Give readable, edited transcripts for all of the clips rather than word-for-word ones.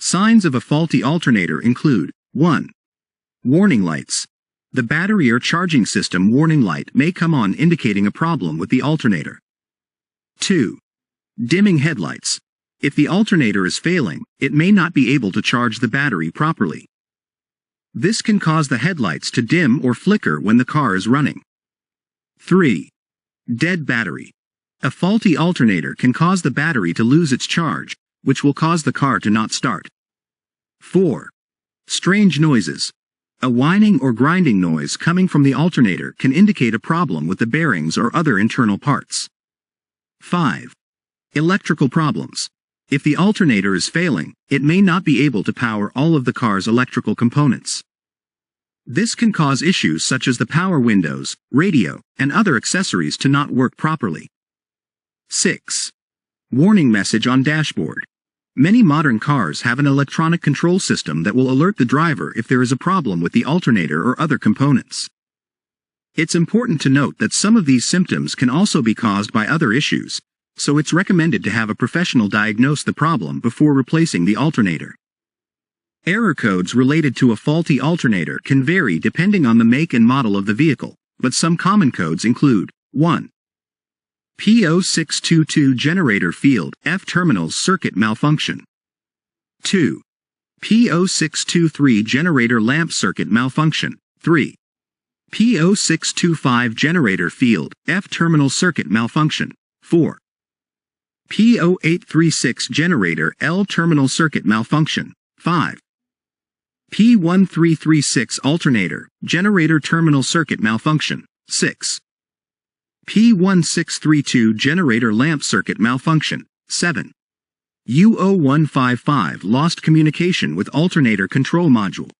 Signs of a faulty alternator include 1. Warning lights. The battery or charging system warning light may come on indicating a problem with the alternator. 2. Dimming headlights. If the alternator is failing, it may not be able to charge the battery properly. This can cause the headlights to dim or flicker when the car is running. 3. Dead battery. A faulty alternator can cause the battery to lose its charge, which will cause the car to not start. 4. Strange noises. A whining or grinding noise coming from the alternator can indicate a problem with the bearings or other internal parts. 5. Electrical problems. If the alternator is failing, it may not be able to power all of the car's electrical components. This can cause issues such as the power windows, radio, and other accessories to not work properly. 6. Warning message on dashboard. Many modern cars have an electronic control system that will alert the driver if there is a problem with the alternator or other components. It's important to note that some of these symptoms can also be caused by other issues, so it's recommended to have a professional diagnose the problem before replacing the alternator. Error codes related to a faulty alternator can vary depending on the make and model of the vehicle, but some common codes include 1. P0622 generator field F-terminal circuit malfunction. 2. P0623 generator lamp circuit malfunction. 3. P0625 generator field F-terminal circuit malfunction. 4. P0836 generator L-terminal circuit malfunction. 5. P1336 alternator generator terminal circuit malfunction. 6. P1632 generator lamp circuit malfunction. 7. U0155 lost communication with alternator control module.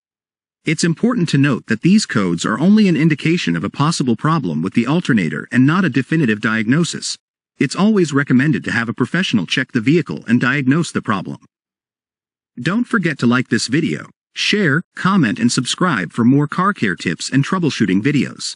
It's important to note that these codes are only an indication of a possible problem with the alternator and not a definitive diagnosis. It's always recommended to have a professional check the vehicle and diagnose the problem. Don't forget to like this video, share, comment and subscribe for more car care tips and troubleshooting videos.